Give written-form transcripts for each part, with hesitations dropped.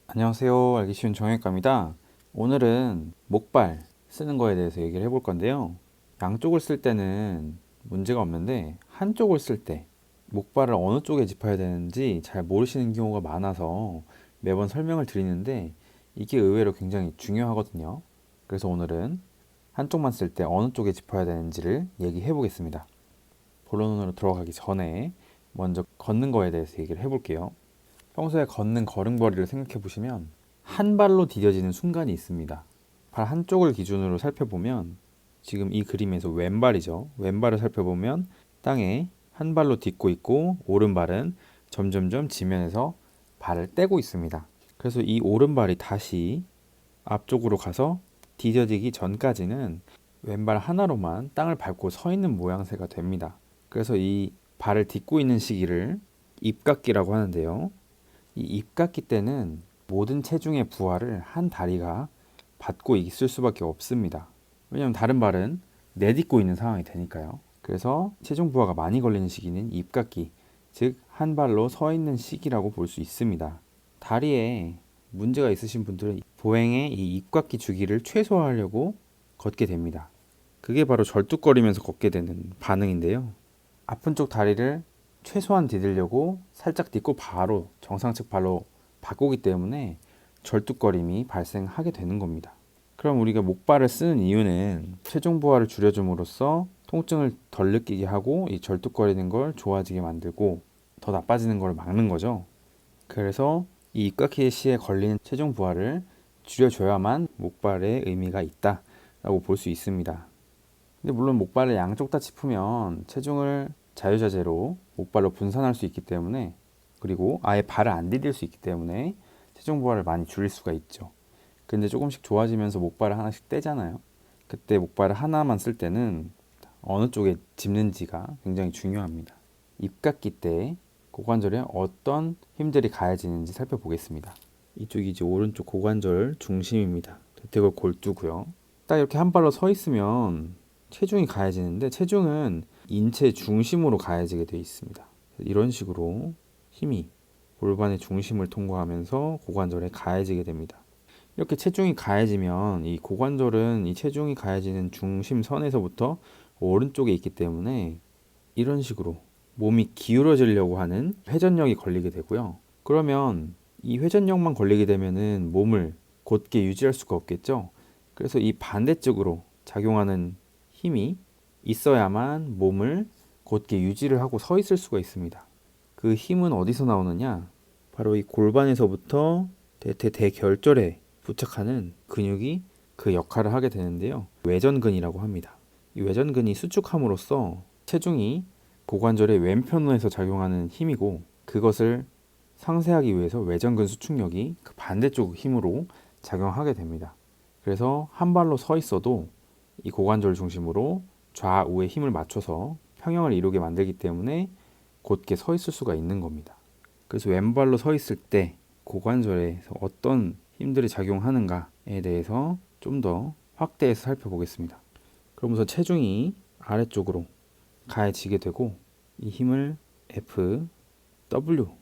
안녕하세요. 알기 쉬운 정형외과입니다. 오늘은 목발 쓰는 거에 대해서 얘기를 해볼 건데요. 양쪽을 쓸 때는 문제가 없는데 한쪽을 쓸 때 목발을 어느 쪽에 짚어야 되는지 잘 모르시는 경우가 많아서 매번 설명을 드리는데 이게 의외로 굉장히 중요하거든요. 그래서 오늘은 한쪽만 쓸 때 어느 쪽에 짚어야 되는지를 얘기해 보겠습니다. 본론으로 들어가기 전에 먼저 걷는 거에 대해서 얘기를 해볼게요. 평소에 걷는 걸음걸이를 생각해 보시면 한 발로 디뎌지는 순간이 있습니다. 발 한쪽을 기준으로 살펴보면 지금 이 그림에서 왼발이죠. 왼발을 살펴보면 땅에 한 발로 딛고 있고 오른발은 점점점 지면에서 발을 떼고 있습니다. 그래서 이 오른발이 다시 앞쪽으로 가서 디뎌지기 전까지는 왼발 하나로만 땅을 밟고 서 있는 모양새가 됩니다. 그래서 이 발을 딛고 있는 시기를 입각기라고 하는데요. 이 입각기 때는 모든 체중의 부하를 한 다리가 받고 있을 수밖에 없습니다. 왜냐하면 다른 발은 내딛고 있는 상황이 되니까요. 그래서 체중 부하가 많이 걸리는 시기는 입각기, 즉 한 발로 서 있는 시기라고 볼 수 있습니다. 다리에 문제가 있으신 분들은 보행의 이 입각기 주기를 최소화하려고 걷게 됩니다. 그게 바로 절뚝거리면서 걷게 되는 반응인데요. 아픈 쪽 다리를 최소한 디디려고 살짝 딛고 바로 정상측 발로 바꾸기 때문에 절뚝거림이 발생하게 되는 겁니다. 그럼 우리가 목발을 쓰는 이유는 체중 부하를 줄여줌으로써 통증을 덜 느끼게 하고 이 절뚝거리는 걸 좋아지게 만들고 더 나빠지는 걸 막는 거죠. 그래서 이 입각기 시에 걸리는 체중 부하를 줄여줘야만 목발의 의미가 있다라고 볼 수 있습니다. 근데 물론 목발을 양쪽 다 짚으면 체중을 자유자재로 목발로 분산할 수 있기 때문에, 그리고 아예 발을 안 디딜 수 있기 때문에 체중 부하를 많이 줄일 수가 있죠. 근데 조금씩 좋아지면서 목발을 하나씩 떼잖아요. 그때 목발을 하나만 쓸 때는 어느 쪽에 짚는지가 굉장히 중요합니다. 입각기 때 고관절에 어떤 힘들이 가해지는지 살펴보겠습니다. 이쪽이 이제 오른쪽 고관절 중심입니다. 대퇴골 골두고요. 딱 이렇게 한 발로 서 있으면 체중이 가해지는데, 체중은 인체 중심으로 가해지게 되어 있습니다. 이런 식으로 힘이 골반의 중심을 통과하면서 고관절에 가해지게 됩니다. 이렇게 체중이 가해지면 이 고관절은 이 체중이 가해지는 중심선에서부터 오른쪽에 있기 때문에 이런 식으로 몸이 기울어지려고 하는 회전력이 걸리게 되고요. 그러면 이 회전력만 걸리게 되면은 몸을 곧게 유지할 수가 없겠죠. 그래서 이 반대쪽으로 작용하는 힘이 있어야만 몸을 곧게 유지를 하고 서 있을 수가 있습니다. 그 힘은 어디서 나오느냐? 바로 이 골반에서부터 대퇴대결절에 부착하는 근육이 그 역할을 하게 되는데요. 외전근이라고 합니다. 이 외전근이 수축함으로써 체중이 고관절의 왼편에서 작용하는 힘이고, 그것을 상쇄하기 위해서 외전근 수축력이 그 반대쪽 힘으로 작용하게 됩니다. 그래서 한 발로 서 있어도 이 고관절 중심으로 좌우의 힘을 맞춰서 평형을 이루게 만들기 때문에 곧게 서 있을 수가 있는 겁니다. 그래서 왼발로 서 있을 때 고관절에서 어떤 힘들이 작용하는가에 대해서 좀 더 확대해서 살펴보겠습니다. 그러면서 체중이 아래쪽으로 가해지게 되고 이 힘을 FW라고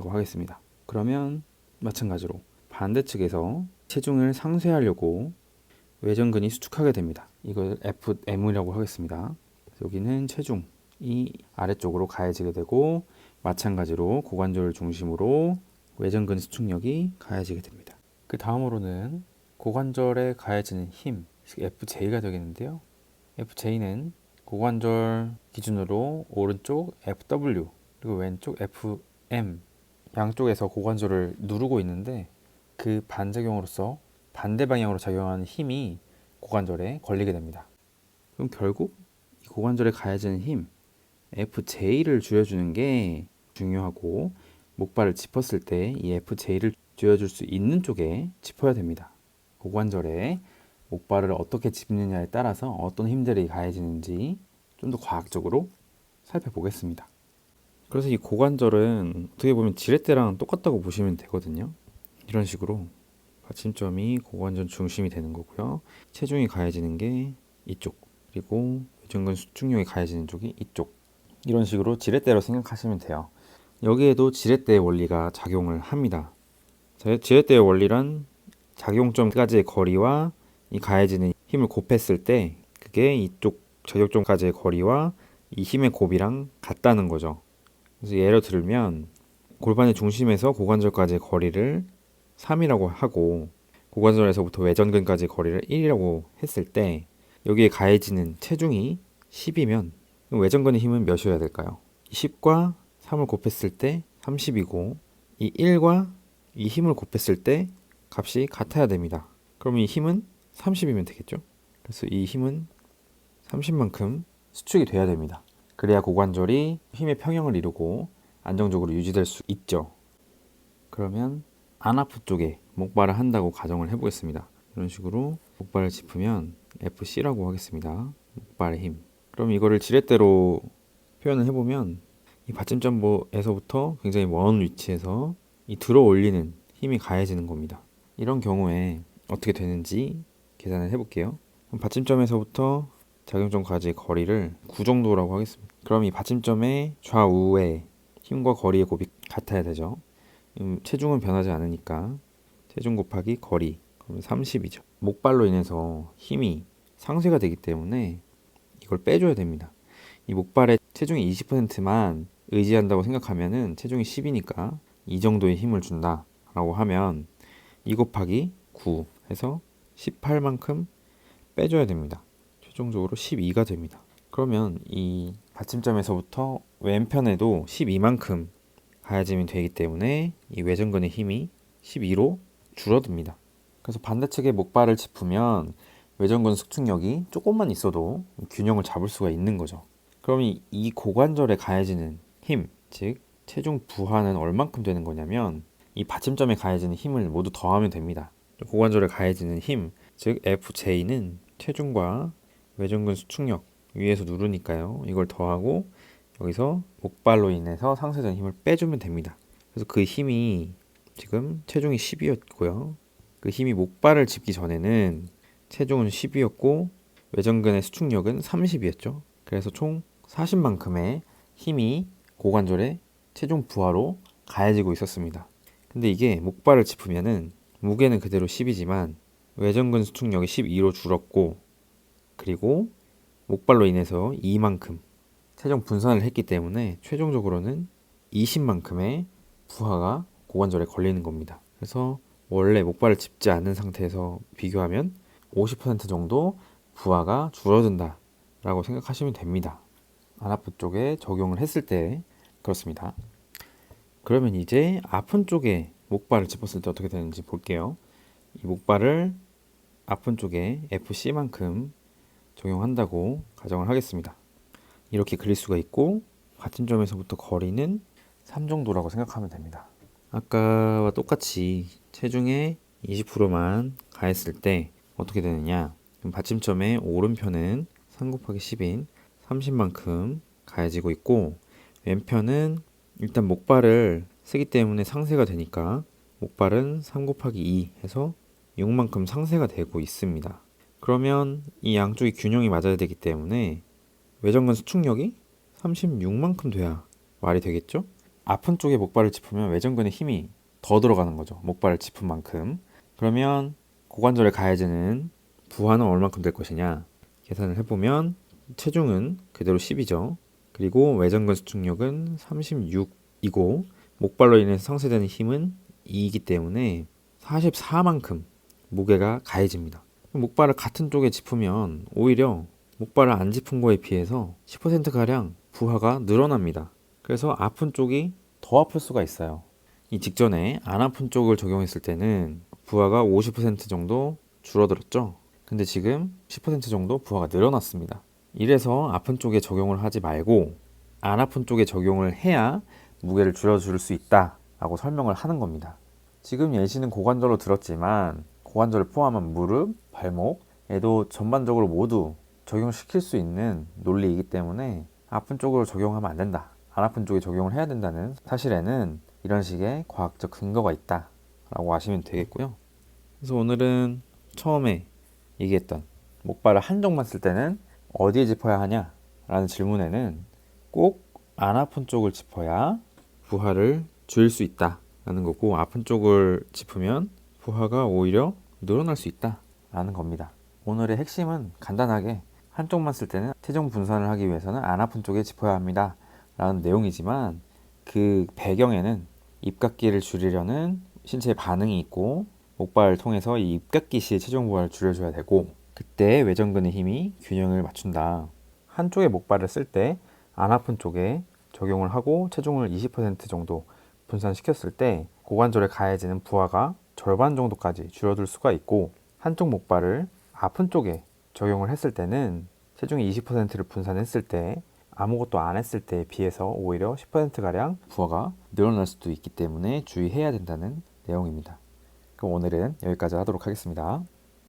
하겠습니다. 그러면 마찬가지로 반대측에서 체중을 상쇄하려고 외전근이 수축하게 됩니다. 이걸 FM이라고 하겠습니다. 여기는 체중이 아래쪽으로 가해지게 되고, 마찬가지로 고관절 중심으로 외전근 수축력이 가해지게 됩니다. 그 다음으로는 고관절에 가해지는 힘, 즉 FJ가 되겠는데요. FJ는 고관절 기준으로 오른쪽 FW 그리고 왼쪽 FM, 양쪽에서 고관절을 누르고 있는데 그 반작용으로서 반대 방향으로 작용하는 힘이 고관절에 걸리게 됩니다. 그럼 결국 이 고관절에 가해지는 힘 FJ를 줄여주는 게 중요하고, 목발을 짚었을 때 이 FJ를 줄여줄 수 있는 쪽에 짚어야 됩니다. 고관절에 목발을 어떻게 짚느냐에 따라서 어떤 힘들이 가해지는지 좀 더 과학적으로 살펴보겠습니다. 그래서 이 고관절은 어떻게 보면 지렛대랑 똑같다고 보시면 되거든요. 이런 식으로 받침점이 고관절 중심이 되는 거고요. 체중이 가해지는 게 이쪽, 그리고 외전근 수축력이 가해지는 쪽이 이쪽. 이런 식으로 지렛대로 생각하시면 돼요. 여기에도 지렛대의 원리가 작용을 합니다. 지렛대의 원리란 작용점까지의 거리와 이 가해지는 힘을 곱했을 때 그게 이쪽 저격점까지의 거리와 이 힘의 곱이랑 같다는 거죠. 그래서 예를 들면 골반의 중심에서 고관절까지의 거리를 3이라고 하고 고관절에서부터 외전근까지의 거리를 1이라고 했을 때 여기에 가해지는 체중이 10이면 외전근의 힘은 몇이어야 될까요? 10과 3을 곱했을 때 30이고 이 1과 이 힘을 곱했을 때 값이 같아야 됩니다. 그럼 이 힘은 30이면 되겠죠? 그래서 이 힘은 30만큼 수축이 돼야 됩니다. 그래야 고관절이 힘의 평형을 이루고 안정적으로 유지될 수 있죠. 그러면 안아프 쪽에 목발을 한다고 가정을 해보겠습니다. 이런 식으로 목발을 짚으면 FC라고 하겠습니다. 목발의 힘. 그럼 이거를 지렛대로 표현을 해보면 이 받침점에서부터 굉장히 먼 위치에서 이 들어 올리는 힘이 가해지는 겁니다. 이런 경우에 어떻게 되는지 계산을 해볼게요. 그럼 받침점에서부터 작용점까지의 거리를 9 정도라고 하겠습니다. 그럼 이 받침점의 좌우에 힘과 거리의 곱이 같아야 되죠. 체중은 변하지 않으니까 체중 곱하기 거리 그러면 30이죠. 목발로 인해서 힘이 상쇄가 되기 때문에 이걸 빼줘야 됩니다. 이 목발의 체중이 20%만 의지한다고 생각하면은 체중이 10이니까 이 정도의 힘을 준다라고 하면 2 곱하기 9 해서 18만큼 빼줘야 됩니다. 최종적으로 12가 됩니다. 그러면 이 받침점에서부터 왼편에도 12만큼 가해지면 되기 때문에 이 외전근의 힘이 12로 줄어듭니다. 그래서 반대측에 목발을 짚으면 외전근 숙축력이 조금만 있어도 균형을 잡을 수가 있는 거죠. 그럼 이 고관절에 가해지는 힘, 즉 체중 부하는 얼만큼 되는 거냐면 이 받침점에 가해지는 힘을 모두 더하면 됩니다. 고관절에 가해지는 힘, 즉 FJ는 체중과 외전근 수축력 위에서 누르니까요. 이걸 더하고 여기서 목발로 인해서 상쇄된 힘을 빼주면 됩니다. 그래서 그 힘이 지금 체중이 10이었고요. 그 힘이 목발을 짚기 전에는 체중은 10이었고 외전근의 수축력은 30이었죠. 그래서 총 40만큼의 힘이 고관절에 체중 부하로 가해지고 있었습니다. 근데 이게 목발을 짚으면은 무게는 그대로 10이지만 외전근 수축력이 12로 줄었고 그리고 목발로 인해서 이만큼 체중 분산을 했기 때문에 최종적으로는 20만큼의 부하가 고관절에 걸리는 겁니다. 그래서 원래 목발을 짚지 않는 상태에서 비교하면 50% 정도 부하가 줄어든다 라고 생각하시면 됩니다. 안아프 쪽에 적용을 했을 때 그렇습니다. 그러면 이제 아픈 쪽에 목발을 짚었을 때 어떻게 되는지 볼게요. 이 목발을 아픈 쪽에 FC만큼 적용한다고 가정을 하겠습니다. 이렇게 그릴 수가 있고 받침점에서부터 거리는 3 정도라고 생각하면 됩니다. 아까와 똑같이 체중의 20%만 가했을 때 어떻게 되느냐. 받침점의 오른편은 3 곱하기 10인 30만큼 가해지고 있고 왼편은 일단 목발을 쓰기 때문에 상쇄가 되니까 목발은 3 곱하기 2 해서 6만큼 상쇄가 되고 있습니다. 그러면 이 양쪽이 균형이 맞아야 되기 때문에 외전근 수축력이 36만큼 돼야 말이 되겠죠? 아픈 쪽에 목발을 짚으면 외전근의 힘이 더 들어가는 거죠. 목발을 짚은 만큼. 그러면 고관절에 가해지는 부하는 얼만큼 될 것이냐? 계산을 해보면 체중은 그대로 10이죠. 그리고 외전근 수축력은 36이고 목발로 인해서 상쇄되는 힘은 2이기 때문에 44만큼 무게가 가해집니다. 목발을 같은 쪽에 짚으면 오히려 목발을 안 짚은 거에 비해서 10%가량 부하가 늘어납니다. 그래서 아픈 쪽이 더 아플 수가 있어요. 이 직전에 안 아픈 쪽을 적용했을 때는 부하가 50% 정도 줄어들었죠. 근데 지금 10% 정도 부하가 늘어났습니다. 이래서 아픈 쪽에 적용을 하지 말고 안 아픈 쪽에 적용을 해야 무게를 줄여줄 수 있다 라고 설명을 하는 겁니다. 지금 예시는 고관절로 들었지만 고관절을 포함한 무릎, 발목에도 전반적으로 모두 적용시킬 수 있는 논리이기 때문에 아픈 쪽으로 적용하면 안 된다, 안 아픈 쪽에 적용을 해야 된다는 사실에는 이런 식의 과학적 근거가 있다 라고 아시면 되겠고요. 그래서 오늘은 처음에 얘기했던 목발을 한쪽만 쓸 때는 어디에 짚어야 하냐 라는 질문에는 꼭 안 아픈 쪽을 짚어야 부하를 줄일 수 있다 라는 거고, 아픈 쪽을 짚으면 부하가 오히려 늘어날 수 있다 라는 겁니다. 오늘의 핵심은 간단하게 한쪽만 쓸 때는 체중 분산을 하기 위해서는 안 아픈 쪽에 짚어야 합니다 라는 내용이지만, 그 배경에는 입각기를 줄이려는 신체의 반응이 있고, 목발을 통해서 이 입각기 시의 체중 부하를 줄여줘야 되고, 그때 외전근의 힘이 균형을 맞춘다. 한쪽의 목발을 쓸 때 안 아픈 쪽에 적용을 하고 체중을 20% 정도 분산시켰을 때 고관절에 가해지는 부하가 절반 정도까지 줄어들 수가 있고, 한쪽 목발을 아픈 쪽에 적용을 했을 때는 체중의 20%를 분산했을 때 아무것도 안 했을 때에 비해서 오히려 10%가량 부하가 늘어날 수도 있기 때문에 주의해야 된다는 내용입니다. 그럼 오늘은 여기까지 하도록 하겠습니다.